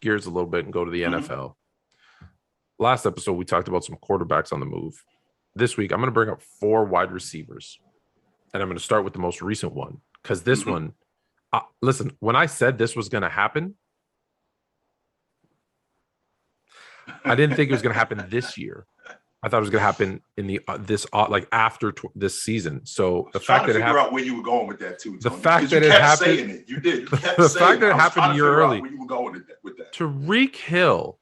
gears a little bit and go to the Mm-hmm. NFL. Last episode, we talked about some quarterbacks on the move. This week, I'm going to bring up 4 wide receivers. And I'm going to start with the most recent one. Because this one, listen, when I said this was going to happen, I didn't think it was going to happen this year. I thought it was going to happen in the after this season. So the fact that it happened, out where you were going with that too. Tony. The fact that it happened, saying it. You did. You kept the saying fact that it happened a year early. Where you were going with that. Tyreek Hill,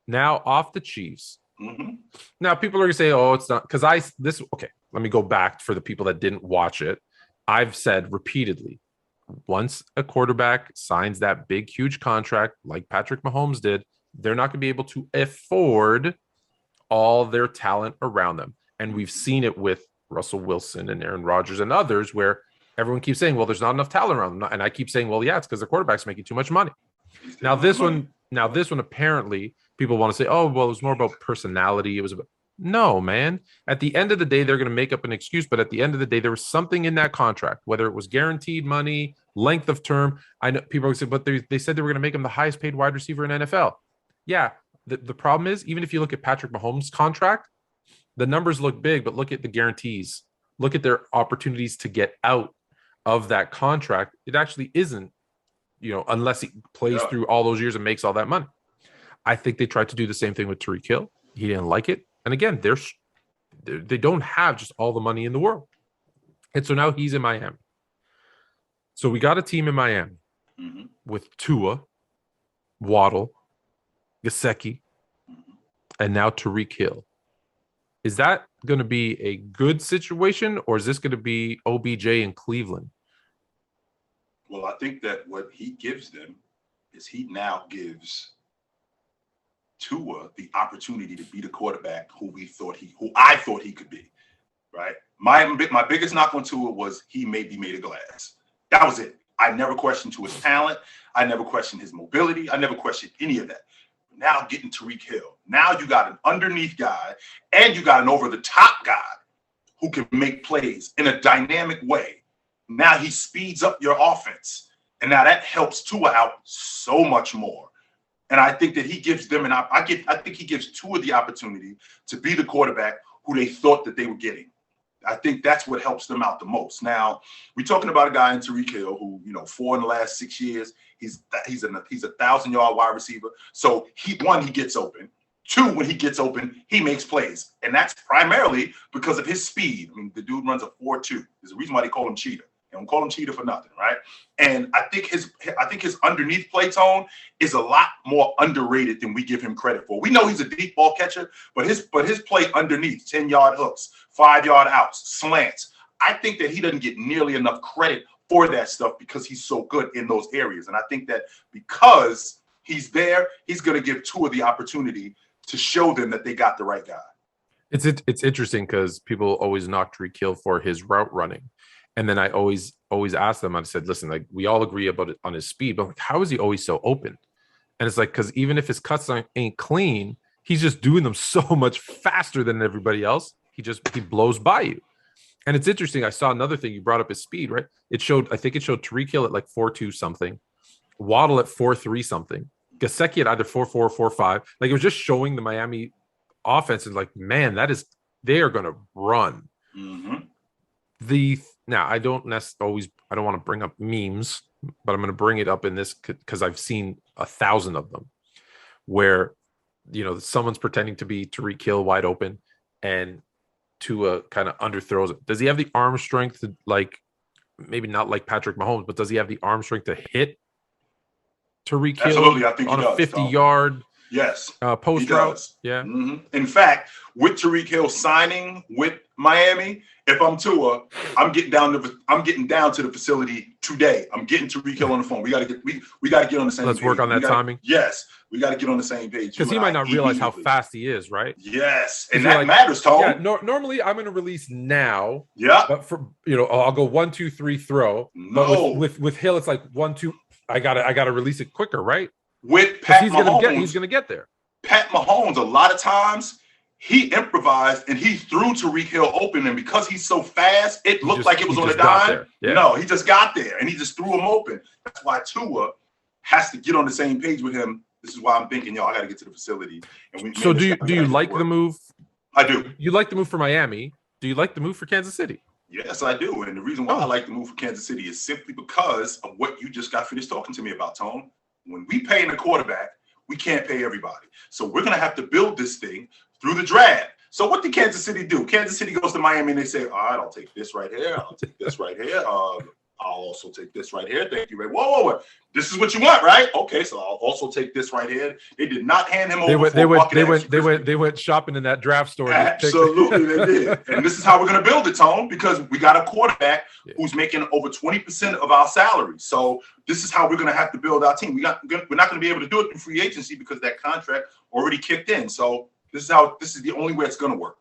now off the Chiefs. Mm-hmm. Now people are going to say, "Oh, it's not," because okay. Let me go back for the people that didn't watch it. I've said repeatedly, once a quarterback signs that big, huge contract like Patrick Mahomes did, they're not going to be able to afford all their talent around them. And we've seen it with Russell Wilson and Aaron Rodgers and others where everyone keeps saying, well, there's not enough talent around them. And I keep saying, well, yeah, it's because the quarterback's making too much money. Now this one, apparently people want to say, oh, well, it was more about personality. It was about, no, man. At the end of the day, they're going to make up an excuse. But at the end of the day, there was something in that contract, whether it was guaranteed money, length of term. I know people say, but they said they were going to make him the highest paid wide receiver in NFL. Yeah. The problem is, even if you look at Patrick Mahomes' contract, the numbers look big, but look at the guarantees. Look at their opportunities to get out of that contract. It actually isn't, unless he plays through all those years and makes all that money. I think they tried to do the same thing with Tyreek Hill. He didn't like it. And again, they don't have just all the money in the world. And so now he's in Miami. So we got a team in Miami with Tua, Waddle, Gesicki, and now Tyreek Hill. Is that going to be a good situation, or is this going to be OBJ in Cleveland? Well, I think that what he gives them is he now gives Tua the opportunity to be the quarterback who I thought he could be. Right? My biggest knock on Tua was he may be made of glass. That was it. I never questioned Tua's talent. I never questioned his mobility. I never questioned any of that. Now getting Tyreek Hill. Now you got an underneath guy and you got an over-the-top guy who can make plays in a dynamic way. Now he speeds up your offense. And now that helps Tua out so much more. And I think that he gives them I think he gives Tua the opportunity to be the quarterback who they thought that they were getting. I think that's what helps them out the most. Now, we're talking about a guy in Tyreek Hill who, 4 in the last 6 years, he's a 1,000-yard wide receiver. So he gets open. 2, when he gets open, he makes plays. And that's primarily because of his speed. I mean, the dude runs a 4.2. There's a reason why they call him Cheetah. They don't call him Cheetah for nothing, right? And I think his underneath play tone is a lot more underrated than we give him credit for. We know he's a deep ball catcher, but his play underneath, 10-yard hooks, 5-yard outs, slants, I think that he doesn't get nearly enough credit for that stuff because he's so good in those areas. And I think that because he's there, he's going to give Tua the opportunity to show them that they got the right guy. It's interesting because people always knock Tyreek Hill for his route running. And then I always ask them, I said, listen, like we all agree about it on his speed, but like, how is he always so open? And it's like, because even if his cuts ain't clean, he's just doing them so much faster than everybody else. He blows by you. And it's interesting. I saw another thing. You brought up his speed, right? I think it showed Tyreek Hill at like 4.2 something, Waddle at 4.3 something, Gesicki at either 4.4, 4.5. Like it was just showing the Miami offense is like, man, they are going to run. Mm-hmm. Now, I don't want to bring up memes, but I'm going to bring it up in this because I've seen 1,000 of them where, someone's pretending to be Tyreek Hill wide open and Tua kind of underthrows it. Does he have the arm strength to, like, maybe not like Patrick Mahomes, but does he have the arm strength to hit Tyreek Hill on a 50-yard post route? Yeah. Mm-hmm. In fact, with Tyreek Hill signing with Miami, if I'm Tua, I'm getting down to the facility today. I'm getting Tyreek Hill on the phone. We got to get on the same page. Let's work on that timing. Yes, we got to get on the same page. Because he might not realize how fast he is, right? Yes, and that matters, Tom. Yeah, normally I'm going to release now. Yeah. But I'll go 1, 2, 3 throw. No. But with Hill, it's like 1, 2. I gotta release it quicker, right? With Pat Mahomes, he's gonna get there. Pat Mahomes, a lot of times he improvised and he threw Tyreek Hill open, and because he's so fast, it looked like it was on a dime. Yeah. No, he just got there and he just threw him open. That's why Tua has to get on the same page with him. This is why I'm thinking, I got to get to the facility. And so do you like the move? I do. You like the move for Miami. Do you like the move for Kansas City? Yes, I do. And the reason why I like the move for Kansas City is simply because of what you just got finished talking to me about, Tone. When we pay in a quarterback, we can't pay everybody. So we're going to have to build this thing through the draft. So what did Kansas City do? Kansas City goes to Miami and they say, all right, I'll take this right here. I'll take this right here. I'll also take this right here. Thank you, Ray. Whoa. This is what you want, right? Okay, so I'll also take this right here. They did not hand him over. They went shopping in that draft store. Absolutely, they did. And this is how we're going to build it, Tone, because we got a quarterback who's making over 20% of our salary. So this is how we're going to have to build our team. We're not going to be able to do it through free agency because that contract already kicked in. So this is the only way it's going to work.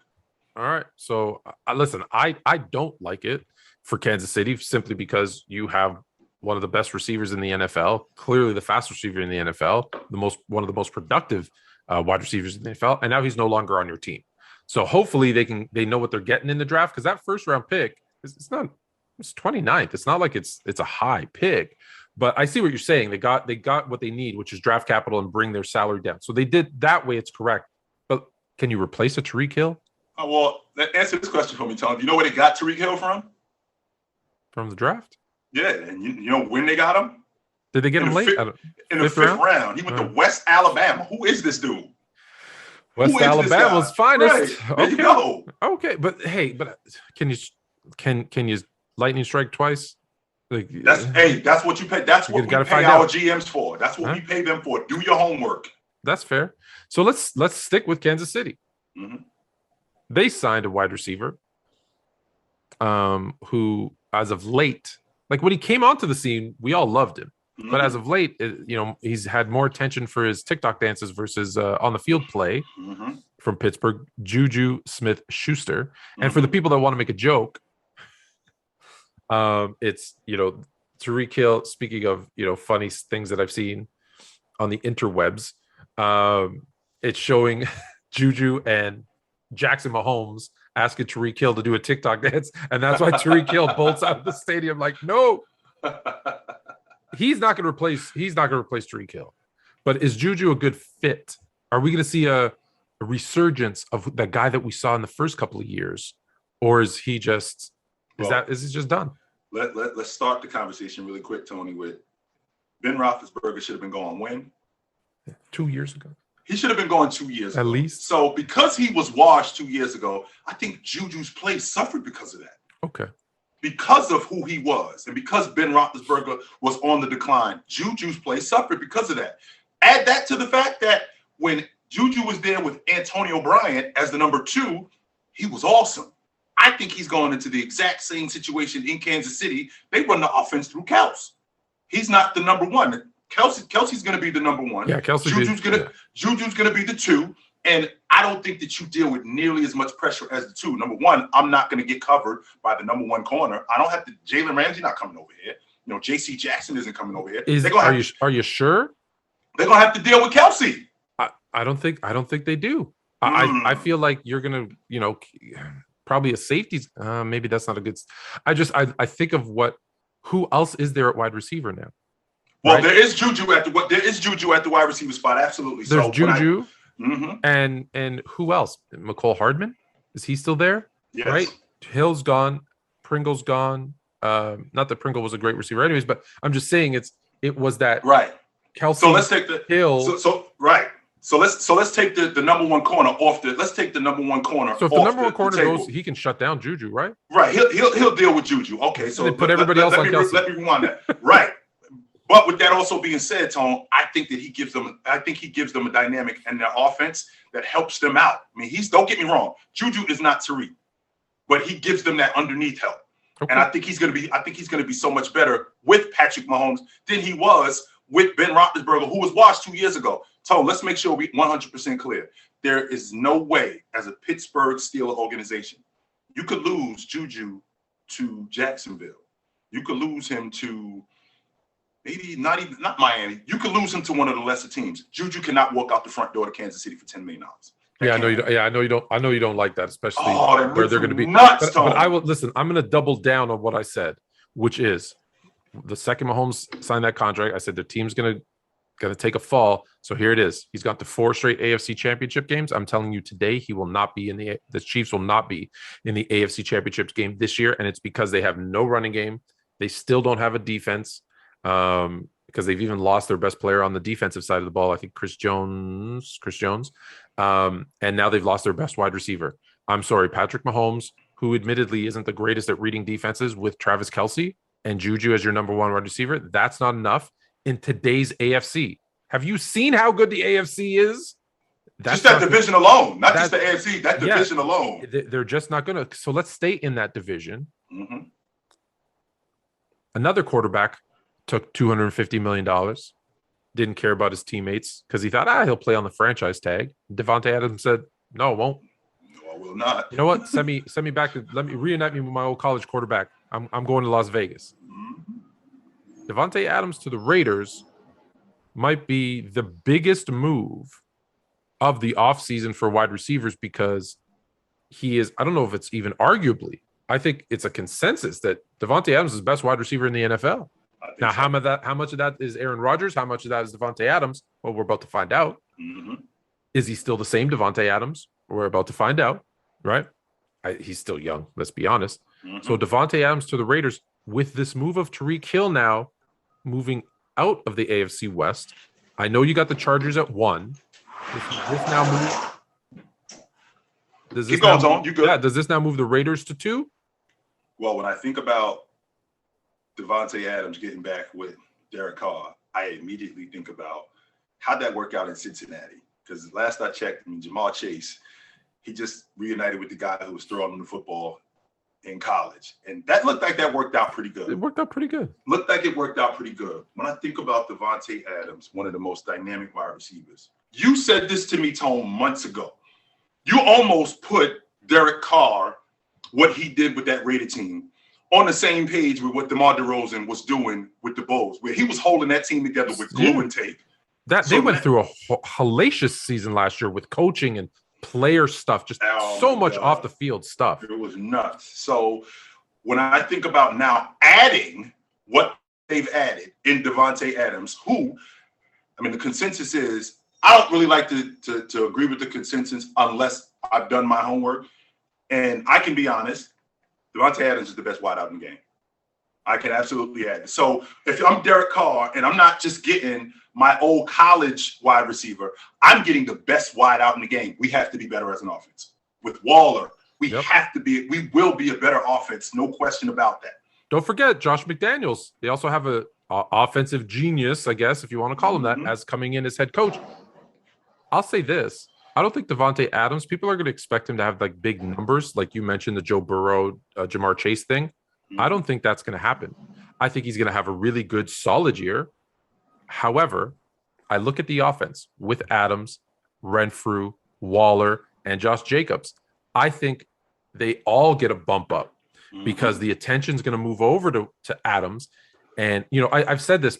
All right. So listen, I don't like it for Kansas City simply because you have one of the best receivers in the NFL, clearly the fastest receiver in the NFL, one of the most productive wide receivers in the NFL, and now he's no longer on your team. So hopefully they know what they're getting in the draft, because that first round pick it's 29th. It's not like it's a high pick, but I see what you're saying. They got what they need, which is draft capital and bring their salary down. So they did that way. It's correct. But can you replace a Tyreek Hill? Well, answer this question for me, Tom. Do you know where they got Tyreek Hill from? From the draft? Yeah, and you know when they got him? Did they get him late? In the fifth round. He went to West Alabama. Who is this dude? West Alabama's finest. Right. There you go. Okay, but can you lightning strike twice? That's what you pay. That's what we pay our GMs for. That's what we pay them for. Do your homework. That's fair. So let's stick with Kansas City. Mm-hmm. They signed a wide receiver, who, as of late, like when he came onto the scene, we all loved him. Mm-hmm. But as of late, he's had more attention for his TikTok dances versus on the field play from Pittsburgh, Juju Smith-Schuster. And for the people that want to make a joke, it's, Tyreek Hill, speaking of, funny things that I've seen on the interwebs, it's showing Juju and Jackson Mahomes asking Tyreek Hill to do a TikTok dance, and that's why Tyreek Hill bolts out of the stadium like, no. He's not going to replace Tyreek Hill. But is Juju a good fit? Are we going to see a resurgence of the guy that we saw in the first couple of years, or is he just is it just done? Let's start the conversation really quick, Tony. With Ben Roethlisberger should have been gone when? 2 years ago. He should have been gone 2 years ago. At least. So because he was washed 2 years ago, I think Juju's play suffered because of that. Okay. Because of who he was and because Ben Roethlisberger was on the decline, Juju's play suffered because of that. Add that to the fact that when Juju was there with Antonio Bryant as the number 2, he was awesome. I think he's going into the exact same situation in Kansas City. They run the offense through Kels. He's not the number 1. Kelsey's going to be the number 1. Yeah, Juju's going to be the 2. And I don't think that you deal with nearly as much pressure as the 2. Number 1, I'm not going to get covered by the number 1 corner. I don't have to. Jalen Ramsey not coming over here. J.C. Jackson isn't coming over here. Are you sure? They're going to have to deal with Kelsey. I don't think they do. I feel like you're going to, probably a safety's. Maybe that's not a good. I think of who else is there at wide receiver now? Well, right? There is Juju at the wide receiver spot. Absolutely. There's Juju. And who else? McCole Hardman? Is he still there? Yes. Right? Hill's gone. Pringle's gone. Not that Pringle was a great receiver anyways, but I'm just saying it was that right. Kelsey. So let's take the Hill. So let's take the number 1 corner off the. Let's take the number 1 corner. So if the number 1 corner goes, he can shut down Juju, right? Right. He'll deal with Juju. Okay. So they put everybody else on Kelsey. Let me rewind that. Right. But with that also being said, Tone, I think he gives them a dynamic in their offense that helps them out. I mean, don't get me wrong, Juju is not Tyreek, but he gives them that underneath help. Okay. And I think he's gonna be so much better with Patrick Mahomes than he was with Ben Roethlisberger, who was washed 2 years ago. Tone, let's make sure we 100% clear. There is no way, as a Pittsburgh Steelers organization, you could lose Juju to Jacksonville. You could lose him to maybe not Miami. You could lose him to one of the lesser teams. Juju cannot walk out the front door to Kansas City for $10 million. Yeah, I know you don't. Yeah, I know you don't like that, especially where they're going to be. Nuts, but I will listen. I'm going to double down on what I said, which is the second Mahomes signed that contract. I said the team's going to going to take a fall. So here it is. He's got the 4 straight AFC Championship games. I'm telling you today, he will not be in the Chiefs will not be in the AFC Championships game this year, and it's because they have no running game. They still don't have a defense because they've even lost their best player on the defensive side of the ball. I think Chris Jones, and now they've lost their best wide receiver. I'm sorry, Patrick Mahomes, who admittedly isn't the greatest at reading defenses with Travis Kelce and Juju as your number 1 wide receiver. That's not enough in today's AFC. Have you seen how good the AFC is? That's just that division alone, not just the AFC, that division alone. They're just not going to. So let's stay in that division. Mm-hmm. Another quarterback took $250 million. Didn't care about his teammates because he thought, he'll play on the franchise tag. Devonta Adams said, no, it won't. No, I will not. You know what? Send me back to, let me reunite me with my old college quarterback. I'm going to Las Vegas. Mm-hmm. Devonta Adams to the Raiders might be the biggest move of the offseason for wide receivers because he is, I don't know if it's even arguably, I think it's a consensus that Devonta Adams is the best wide receiver in the NFL. Now, how much of that is Aaron Rodgers? How much of that is Devonta Adams? Well, we're about to find out. Mm-hmm. Is he still the same Devonta Adams? We're about to find out, right? He's still young, let's be honest. Mm-hmm. So Devonta Adams to the Raiders with this move of Tyreek Hill now moving out of the AFC West. I know you got the Chargers at 1. This now move. Keep going, Tone. You good? Yeah. Does this now move the Raiders to 2? Well, when I think about Devonta Adams getting back with Derek Carr, I immediately think about how'd that work out in Cincinnati? Because last I checked, Jamar Chase, he just reunited with the guy who was throwing him the football in college. And that looked like that worked out pretty good. It worked out pretty good. Looked like it worked out pretty good. When I think about Devonta Adams, one of the most dynamic wide receivers, you said this to me, Tone, months ago. You almost put Derek Carr, what he did with that Raider team, on the same page with what DeMar DeRozan was doing with the Bulls, where he was holding that team together with glue and tape. They went through a hellacious season last year with coaching and player stuff, just so much off the field stuff. It was nuts. So when I think about now adding what they've added in Devonta Adams, who, the consensus is, I don't really like to agree with the consensus unless I've done my homework. And I can be honest, Devonta Adams is the best wideout in the game. I can absolutely add it. So if I'm Derek Carr and I'm not just getting my old college wide receiver, I'm getting the best wideout in the game. We have to be better as an offense. With Waller, we will be a better offense. No question about that. Don't forget Josh McDaniels. They also have a offensive genius, I guess, if you want to call him that, as coming in as head coach. I'll say this. I don't think Devonta Adams, people are going to expect him to have like big numbers, like you mentioned, the Joe Burrow, Jamar Chase thing. I don't think that's going to happen. I think he's going to have a really good, solid year. However, I look at the offense with Adams, Renfrew, Waller, and Josh Jacobs. I think they all get a bump up because the attention is going to move over to Adams. And, I've said this.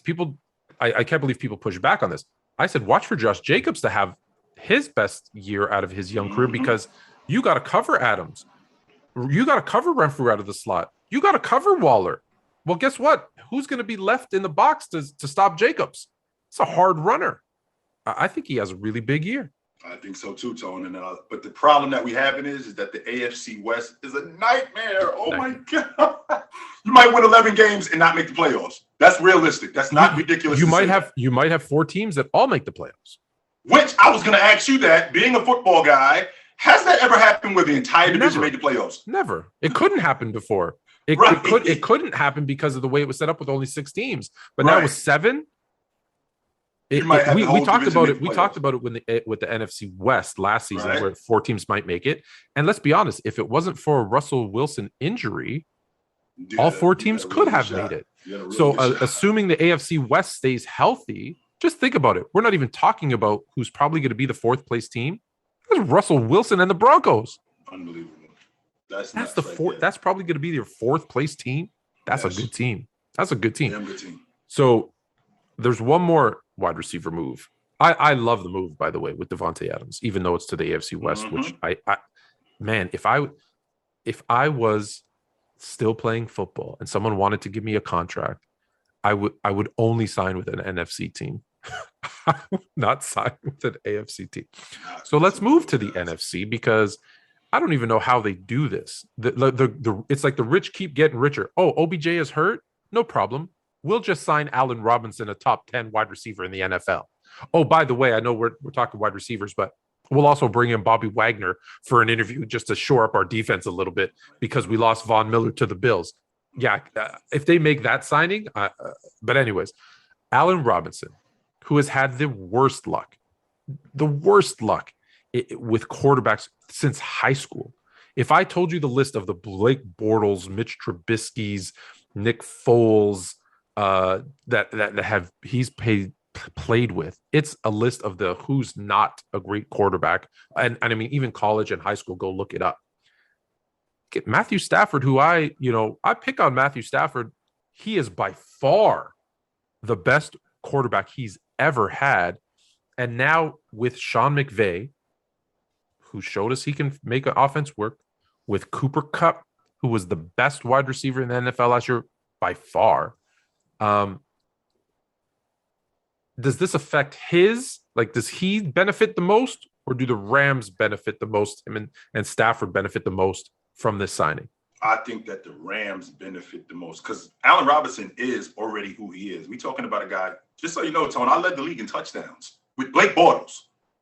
I can't believe people push back on this. I said, watch for Josh Jacobs to have his best year out of his young career because you got to cover Adams. You got to cover Renfrew out of the slot. You got to cover Waller. Well, guess what? Who's going to be left in the box to stop Jacobs? It's a hard runner. I think he has a really big year. I think so too, Tone. But the problem that we have is that the AFC West is a nightmare. Oh my God! You might win 11 games and not make the playoffs. That's realistic. That's not ridiculous. You might have 4 teams that all make the playoffs. Which I was going to ask you that, being a football guy, has that ever happened where the entire division made the playoffs? Never. It couldn't happen before. It couldn't happen because of the way it was set up with only 6 teams. But now with 7. We talked about it. We talked about it with the NFC West last season, where 4 teams might make it. And let's be honest, if it wasn't for a Russell Wilson injury, all 4 teams could have made it. So assuming the AFC West stays healthy, just think about it. We're not even talking about who's probably going to be the 4th place team. There's Russell Wilson and the Broncos. Unbelievable. That's the 4th. That's probably going to be their 4th place team. That's a good team. That's a good team. Damn good team. So there's one more wide receiver move. I love the move, by the way, with Devonta Adams, even though it's to the AFC West, which if I was still playing football and someone wanted to give me a contract, I would only sign with an NFC team. I would not sign with an AFC team. So let's move to the NFC because I don't even know how they do this. It's like the rich keep getting richer. Oh, OBJ is hurt? No problem. We'll just sign Allen Robinson, a top 10 wide receiver in the NFL. Oh, by the way, I know we're talking wide receivers, but we'll also bring in Bobby Wagner for an interview just to shore up our defense a little bit because we lost Von Miller to the Bills. Yeah, if they make that signing, but anyways, Allen Robinson, who has had the worst luck with quarterbacks since high school. If I told you the list of the Blake Bortles, Mitch Trubisky's, Nick Foles that have he's played with, it's a list of the who's not a great quarterback. And I mean, even college and high school, go look it up. Get Matthew Stafford, who I pick on Matthew Stafford. He is by far the best quarterback he's ever had. And now with Sean McVay, who showed us he can make an offense work, with Cooper Kupp, who was the best wide receiver in the NFL last year by far. Does this affect his? Like, does he benefit the most, or do the Rams benefit the most? Him and Stafford benefit the most from this signing? I think that the Rams benefit the most because Allen Robinson is already who he is. We're talking about a guy, just so you know, Tone, I led the league in touchdowns with Blake Bortles.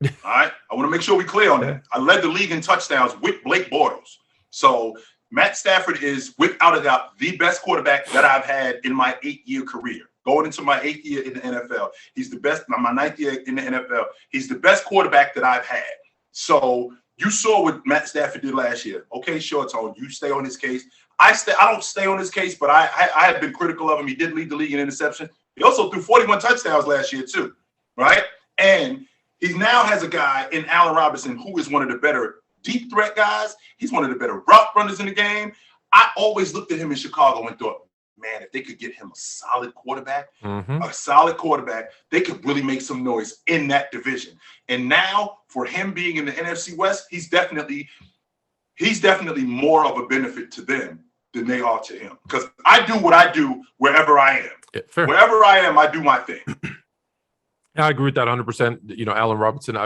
All right? I want to make sure we're clear on that. I led the league in touchdowns with Blake Bortles. So Matt Stafford is, without a doubt, the best quarterback that I've had in my 8-year career. Going into my 8th year in the NFL, he's the best. My 9th year in the NFL, he's the best quarterback that I've had. So you saw what Matt Stafford did last year. Okay, sure, Tone, you stay on his case. I don't stay on his case, but I have been critical of him. He did lead the league in interception. He also threw 41 touchdowns last year too, right? And he now has a guy in Allen Robinson who is one of the better deep threat guys. He's one of the better route runners in the game. I always looked at him in Chicago and thought, man, if they could get him a solid quarterback, they could really make some noise in that division. And now for him being in the NFC West, he's definitely more of a benefit to them than they are to him. Because I do what I do wherever I am. Yeah, fair. Wherever I am, I do my thing. I agree with that 100%. Allen Robinson,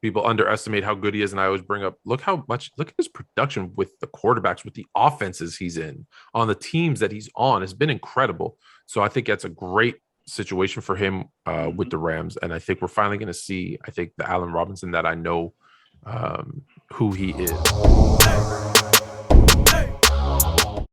people underestimate how good he is. And I always bring up, look at his production with the quarterbacks, with the offenses he's in, on the teams that he's on, has been incredible. So I think that's a great situation for him with the Rams. And I think we're finally going to see, the Allen Robinson that I know who he is.